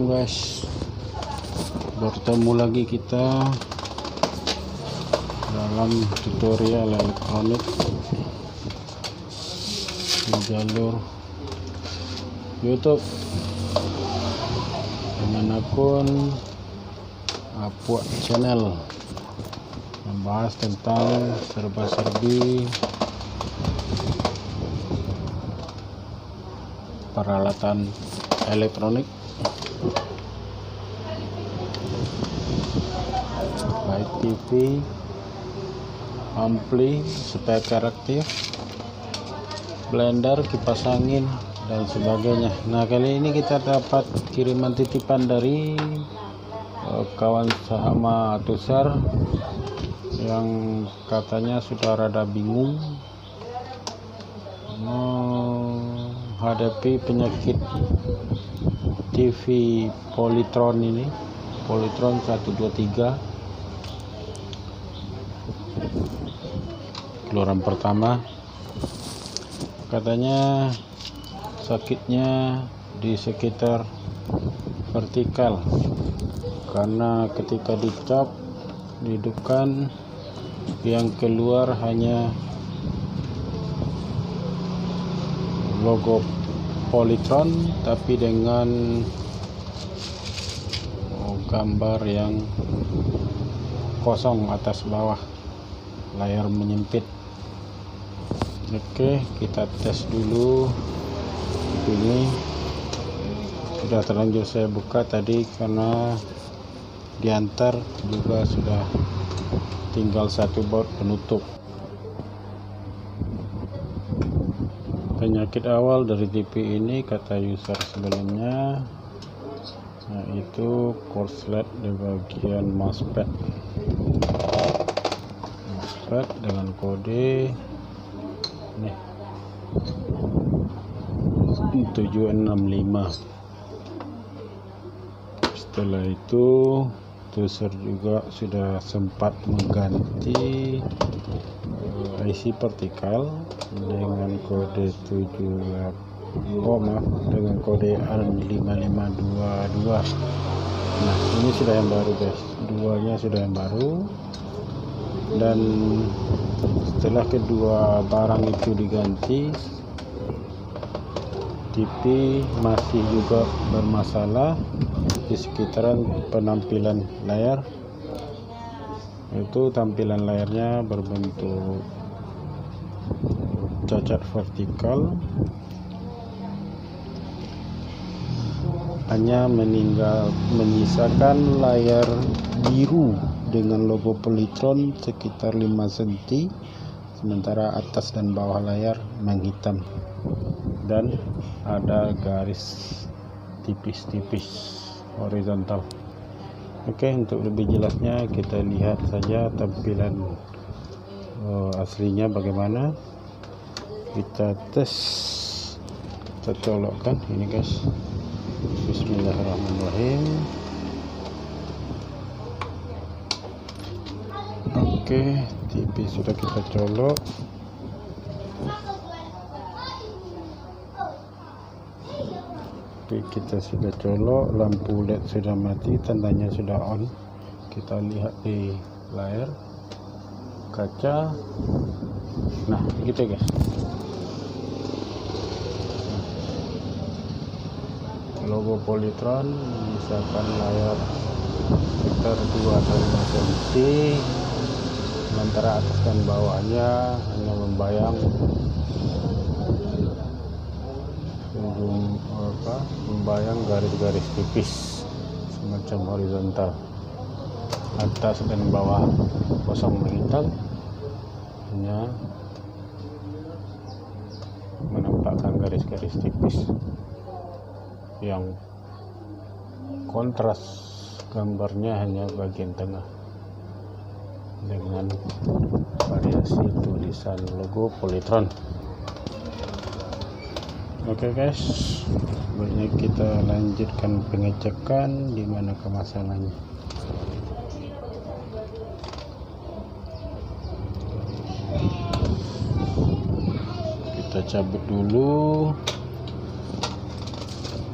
Assalamualaikum guys, bertemu lagi kita dalam tutorial elektronik di jalur YouTube dengan akun Apuak Channel, membahas tentang serba-serbi peralatan elektronik baik TV, ampli, speaker aktif, blender, kipas angin dan sebagainya. Nah, kali ini kita dapat kiriman titipan dari kawan sama Tusar yang katanya sudah rada bingung menghadapi penyakit TV Polytron ini, Polytron 123 keluaran pertama. Katanya sakitnya di sekitar vertikal karena ketika dicap dihidupkan yang keluar hanya logo Polytron tapi dengan gambar yang kosong atas bawah, layar menyempit. Oke, kita tes dulu. Ini sudah terlanjur saya buka tadi karena diantar juga sudah tinggal satu baut penutup. Penyakit awal dari TV ini kata user sebelumnya yaitu korslet di bagian mousepad dengan kode nih 765. Setelah itu Tusar juga sudah sempat mengganti IC vertikal dengan kode dengan kode AN5522. Nah, ini sudah yang baru guys, duanya sudah yang baru. Dan setelah kedua barang itu diganti, TV masih juga bermasalah di sekitaran penampilan layar. Itu tampilan layarnya berbentuk cacat vertikal, hanya menyisakan layar biru dengan logo Polytron sekitar 5 cm, sementara atas dan bawah layar menghitam dan ada garis tipis-tipis horizontal. Oke, untuk lebih jelasnya kita lihat saja tampilan aslinya bagaimana. Kita tes, kita colokkan ini guys. Bismillahirrahmanirrahim. Oke, TV sudah kita colok. Kita sudah colok, lampu LED sudah mati, tandanya sudah on. Kita lihat di layar kaca. Nah, gitu guys. Logo Polytron misalkan layar sekitar 2-5 cm, sementara atas dan bawahnya hanya membayang garis-garis tipis semacam horizontal. Atas dan bawah kosong menghitam, hanya menampakkan garis-garis tipis yang kontras gambarnya hanya bagian tengah dengan variasi tulisan logo Polytron. Oke guys, baiknya kita lanjutkan pengecekan di mana masalahnya. Kita cabut dulu,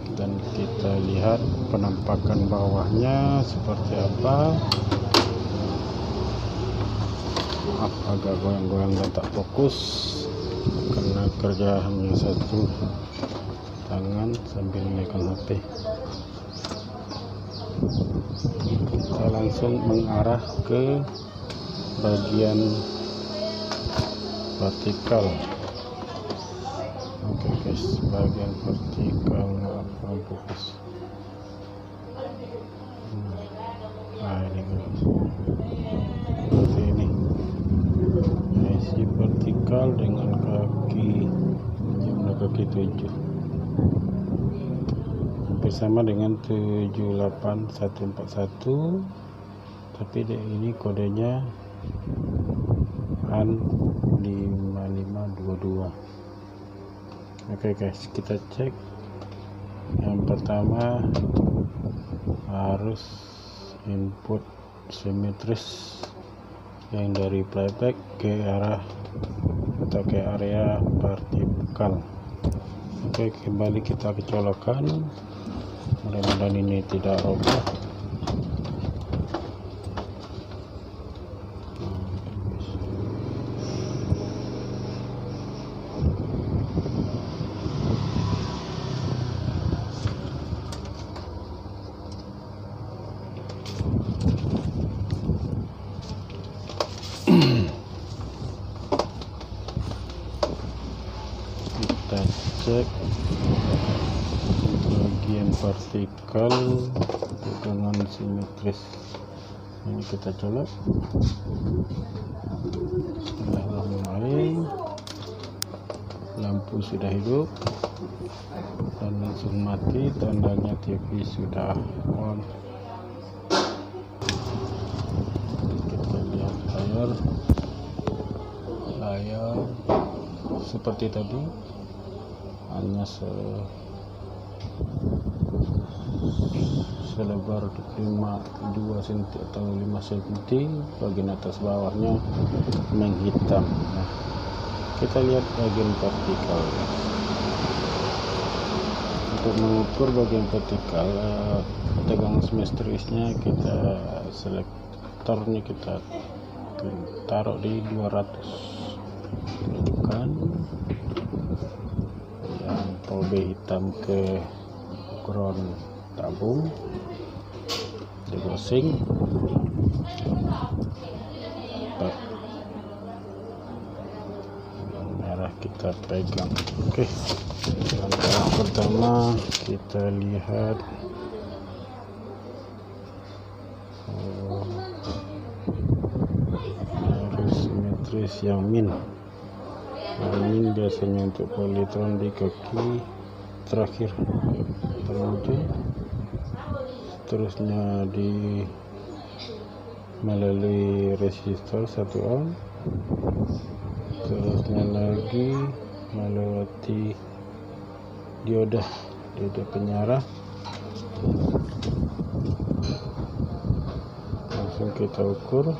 kita dan kita lihat penampakan bawahnya seperti apa. Maaf, agak goyang-goyang dan tak fokus karena kerja hanya satu tangan sambil memegang HP. Kita langsung mengarah ke bagian vertikal. Oke guys, bagian vertikal, maaf kurang fokus. Nah ini guys, seperti ini. Isi vertikal dengan kaki jumlah kaki 7 hampir sama dengan 78141, tapi ini kodenya AN 5522. Oke guys, kita cek. Yang pertama harus input simetris yang dari playback ke arah atau ke area vertikal. Oke, kembali kita kecolokkan, mudah-mudahan ini tidak roboh. Kita cek bagian vertikal dengan simetris. Ini kita colok. Bismillahirrahmanirrahim. Lampu sudah hidup dan langsung mati, tandanya TV sudah on. Kita lihat layar seperti tadi, hanya selebar 2 cm atau 5 cm, bagian atas bawahnya menghitam. Nah, kita lihat bagian vertikal. Untuk mengukur bagian vertikal, tegangan simetrisnya kita selektornya kita taruh di 200. Tunjukkan yang tobe hitam ke ground tabung, degosing. Yang merah kita pegang. Oke, langkah pertama kita lihat harus simetris yang min. Ini biasanya untuk polytron di kaki terakhir ujung, seterusnya melalui resistor 1 ohm, terusnya lagi melewati dioda penyarah. Langsung kita ukur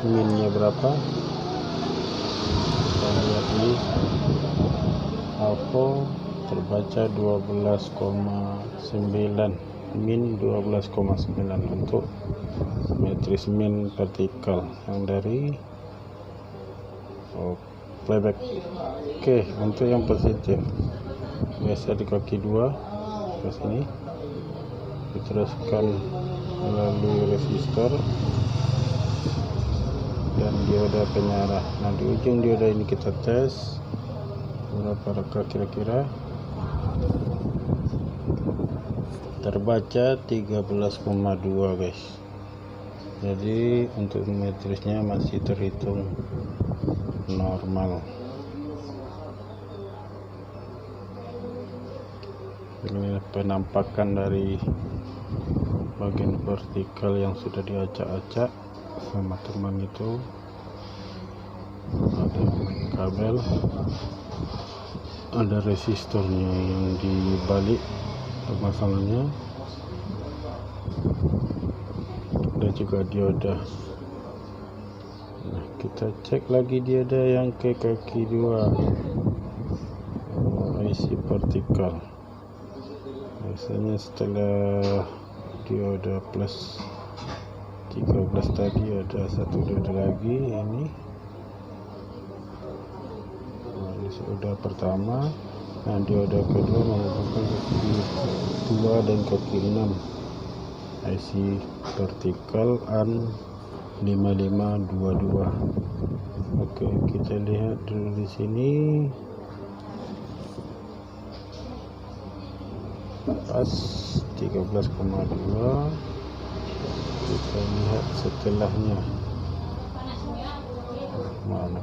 minnya berapa. Kita lihat di AVO terbaca 12,9, min 12,9 untuk simetris min vertikal yang dari playback. Oke, untuk yang positif biasa di kaki 2 ke sini, diteruskan melalui resistor dan dioda penyarah. Nah, di ujung dioda ini kita tes berapa reka kira-kira. Terbaca 13,2 guys. Jadi untuk simetrisnya masih terhitung normal. Ini penampakan dari bagian vertikal yang sudah diacak-acak sama teman itu. Ada kabel, ada resistornya yang dibalik pemasangannya, ada juga dioda. Nah, kita cek lagi dioda yang ke kaki 2, IC vertikal. Biasanya setelah dioda plus 13 tadi ada satu dioda lagi. Ini dioda pertama. Nah, dioda kedua menghubungkan kaki 2 dan kaki 6 IC vertikal AN 5522. Oke, kita lihat dulu di sini. Pas 13,2. Kita lihat setelahnya. Mana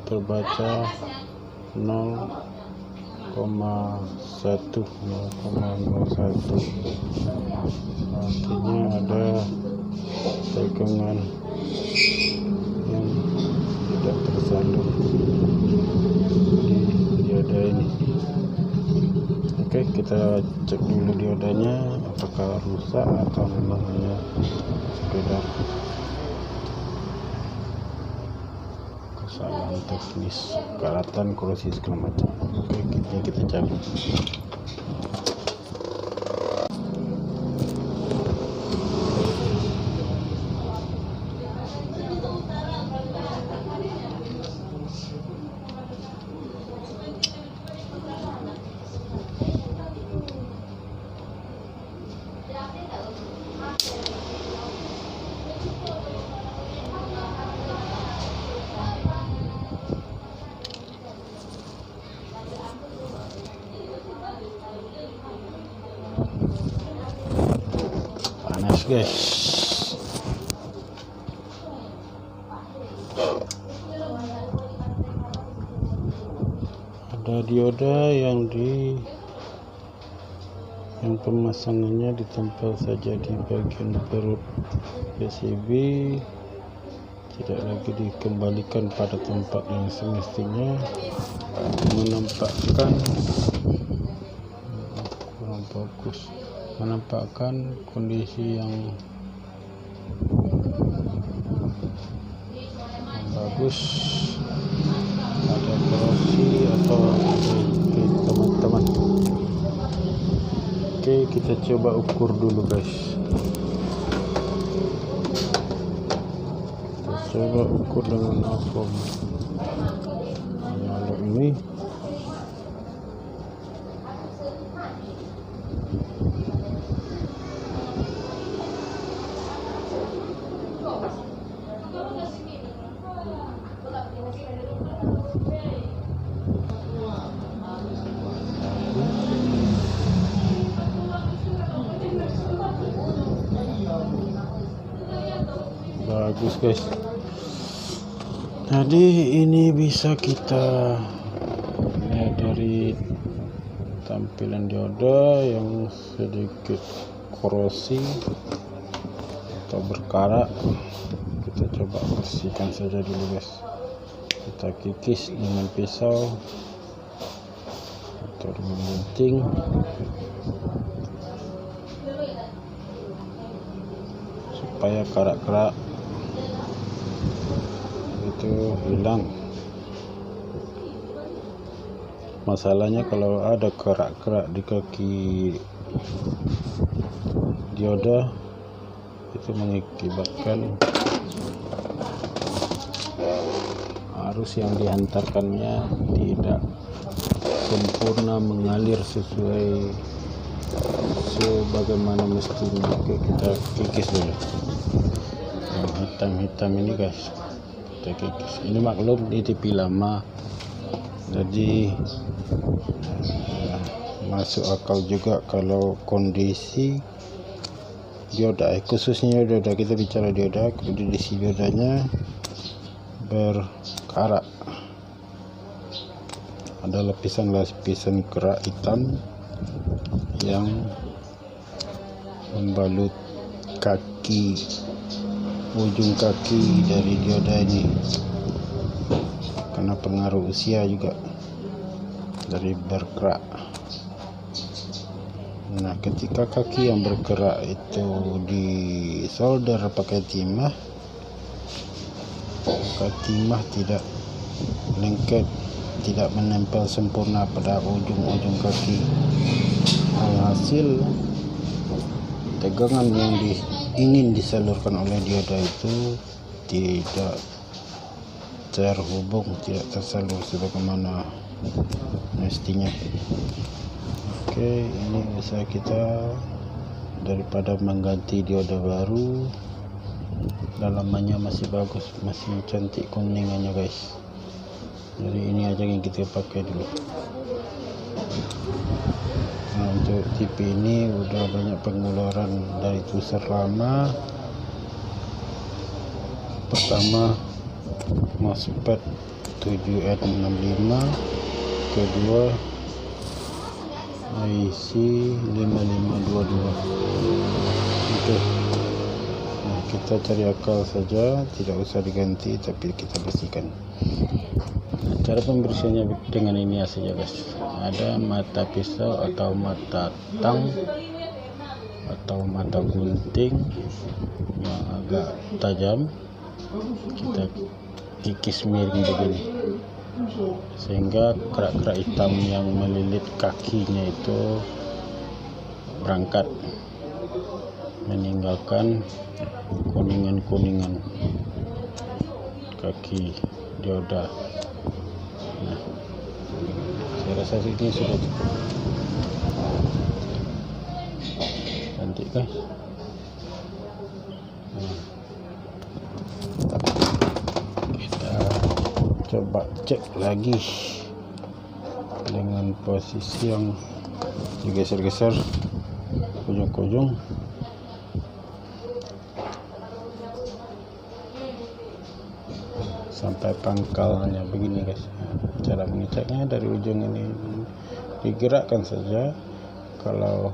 terbaca 0,1. Artinya ada tegangan yang tidak tersalur di dioda ini. Oke, kita cek dulu diodanya apakah rusak atau memang hanya sekedar kesalahan teknis, karatan, korosi segala macam. Oke, kita cari. Panas guys. Ada dioda yang pemasangannya ditempel saja di bagian perut PCB, tidak lagi dikembalikan pada tempat yang semestinya, menampakkan kondisi yang bagus. Ada korosi atau teman-teman. Oke, kita coba ukur dulu guys. Kita coba ukur dengan atom. Lalu ini bagus guys. Jadi ini bisa kita lihat dari tampilan dioda yang sedikit korosi atau berkarat. Kita coba bersihkan saja dulu guys. Kita kikis dengan pisau atau dengan gunting supaya karat-karat itu hilang. Masalahnya kalau ada kerak-kerak di kaki dioda itu mengakibatkan arus yang dihantarkannya tidak sempurna mengalir sesuai sebagaimana mestinya. Oke, kita kikis dulu yang hitam-hitam ini guys. Kita kikis. Ini maklum di TV lama, jadi masuk akal juga kalau kondisi dioda, khususnya dioda, kita bicara dioda, kondisi diodanya berkarat, ada lapisan-lapisan kerak hitam yang membalut ujung kaki dari dioda ini, karena pengaruh usia juga dari berkerak. Nah, ketika kaki yang berkerak itu disolder pakai timah, maka timah tidak lengket tidak menempel sempurna pada ujung-ujung kaki. Alhasil tegangan yang ingin disalurkan oleh dioda itu tidak terhubung, tidak tersalur sebagaimana mestinya. Oke, ini usaha kita daripada mengganti dioda baru. Dalamannya masih bagus, masih cantik kuningannya guys. Jadi ini aja yang kita pakai dulu. Nah, untuk TV ini udah banyak pengeluaran dari tuser lama. Pertama MOSFET 7N65, kedua IC 5522. Oke. Nah, kita cari akal saja, tidak usah diganti tapi kita bersihkan. Cara pembersihannya dengan ini saja guys. Ada mata pisau atau mata tang atau mata gunting yang agak tajam, kita kikis miring begini sehingga kerak-kerak hitam yang melilit kakinya itu berangkat, meninggalkan kuningan-kuningan kaki dioda. Nah, saya rasa ini sudah cukup cantik guys. Nah, kita coba cek lagi dengan posisi yang digeser-geser ujung-ujung. Sampai pangkalnya begini guys. Cara mengeceknya dari ujung ini digerakkan saja. Kalau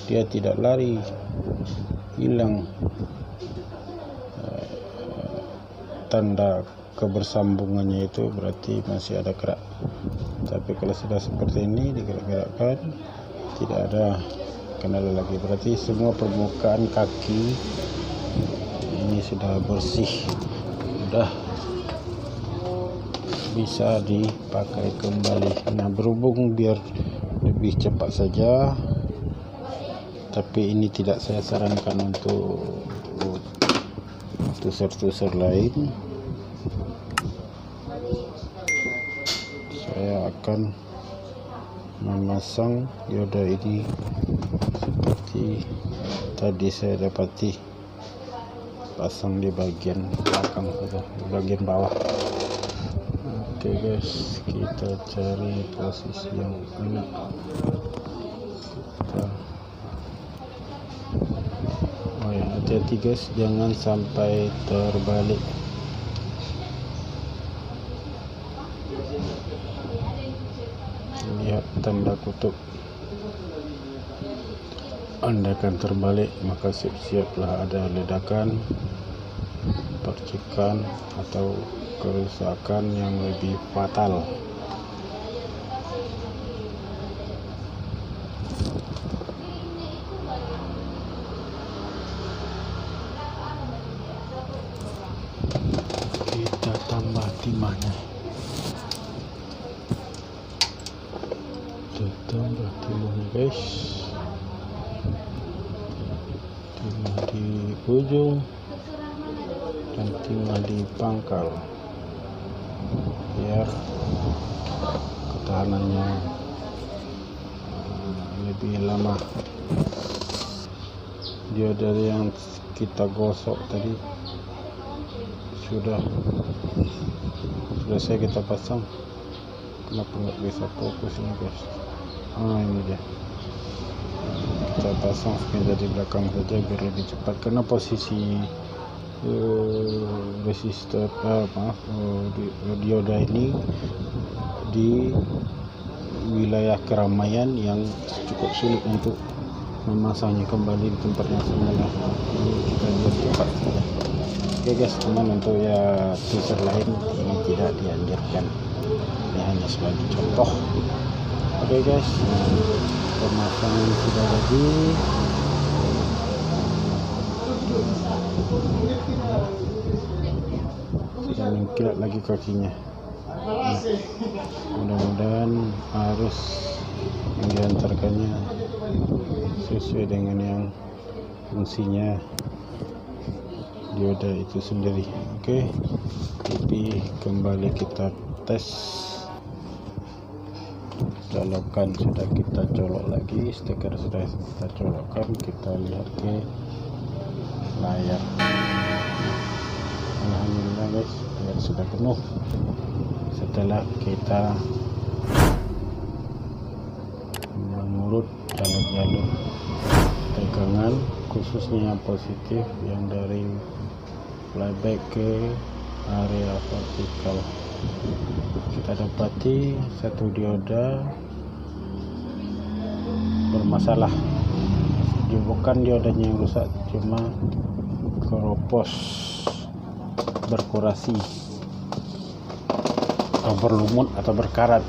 dia tidak lari, hilang tanda kebersambungannya, itu berarti masih ada kerak. Tapi kalau sudah seperti ini digerak-gerakkan, tidak ada kendala lagi, berarti semua permukaan kaki ini sudah bersih, sudah bisa dipakai kembali. Nah, berhubung biar lebih cepat saja, tapi ini tidak saya sarankan untuk tuser-tuser lain. Saya akan memasang dioda ini seperti tadi saya dapati, pasang di bagian belakang saja, di bagian bawah. Oke guys, kita cari posisi yang enak. Oh ya, hati-hati guys, jangan sampai terbalik. Lihat tanda kutub. Andaikan terbalik, maka siap-siaplah ada ledakan, percikan atau kerusakan yang lebih fatal. Kita tambah timahnya. Kita tambah timahnya guys. Timah di ujung dan timah di pangkal, biar ketahanannya lebih lama. Dioda yang kita gosok tadi sudah selesai kita pasang. Kenapa nggak bisa fokus ini guys? Ini dia. Kita pasang sepeda di belakang saja biar lebih cepat, karena posisi resistor dioda ini di wilayah keramaian yang cukup sulit untuk memasangnya kembali di tempat yang semula. Ini kita lihat cepat saja. Oke guys, teman, untuk ya tuser lain ini tidak dianjurkan, ini hanya sebagai contoh. Oke guys, pemasangan sudah jadi. Sudah mengkilat lagi kakinya. Mudah-mudahan arus yang diantarkannya sesuai dengan yang fungsinya dioda itu sendiri. Oke, jadi kembali kita tes. Colokan sudah kita colok lagi, steker sudah kita colokkan, kita lihat ke layar. Alhamdulillah guys, layar sudah penuh setelah kita mengurut jalur-jalur tegangan, khususnya yang positif yang dari flyback ke area vertikal. Kita dapati satu dioda bermasalah, bukan diodanya yang rusak, cuma keropos, berkorasi atau berlumut atau berkarat,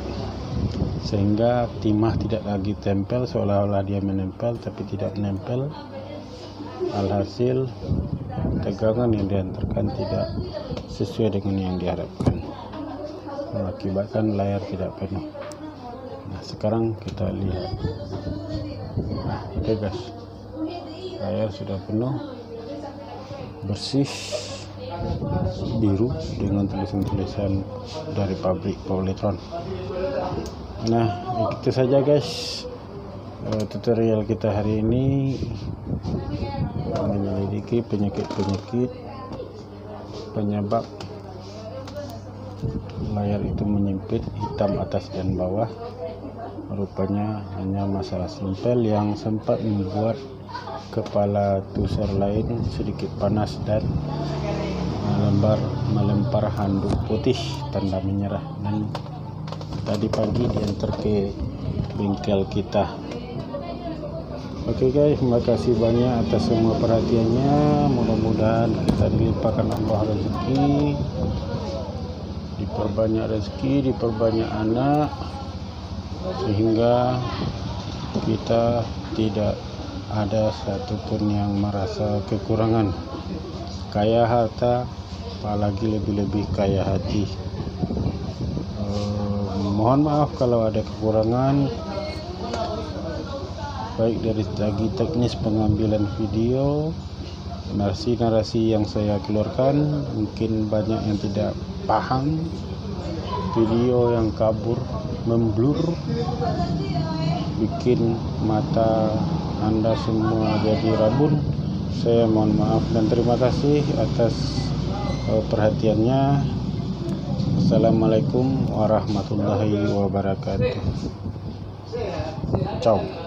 sehingga timah tidak lagi tempel, seolah-olah dia menempel tapi tidak menempel. Alhasil tegangan yang diantarkan tidak sesuai dengan yang diharapkan, mengakibatkan layar tidak penuh. Nah, sekarang kita lihat. Nah, oke guys, layar sudah penuh, bersih, biru dengan tulisan-tulisan dari pabrik Polytron. Nah, itu saja guys tutorial kita hari ini, menyelidiki penyakit-penyakit penyebab layar itu menyempit, hitam atas dan bawah. Rupanya hanya masalah simpel yang sempat membuat kepala tuser lain sedikit panas dan melempar handuk putih tanda menyerah, dan tadi pagi diantar ke bengkel kita. Oke guys, terima kasih banyak atas semua perhatiannya. Mudah-mudahan kita dilimpahkan Allah rezeki, diperbanyak rezeki, diperbanyak anak, sehingga kita tidak ada satupun yang merasa kekurangan. Kaya harta, apalagi lebih-lebih kaya hati. Mohon maaf kalau ada kekurangan, baik dari segi teknis pengambilan video, narasi-narasi yang saya keluarkan mungkin banyak yang tidak paham, video yang kabur, memblur, bikin mata Anda semua jadi rabun. Saya mohon maaf dan terima kasih atas perhatiannya. Assalamualaikum warahmatullahi wabarakatuh. Ciao.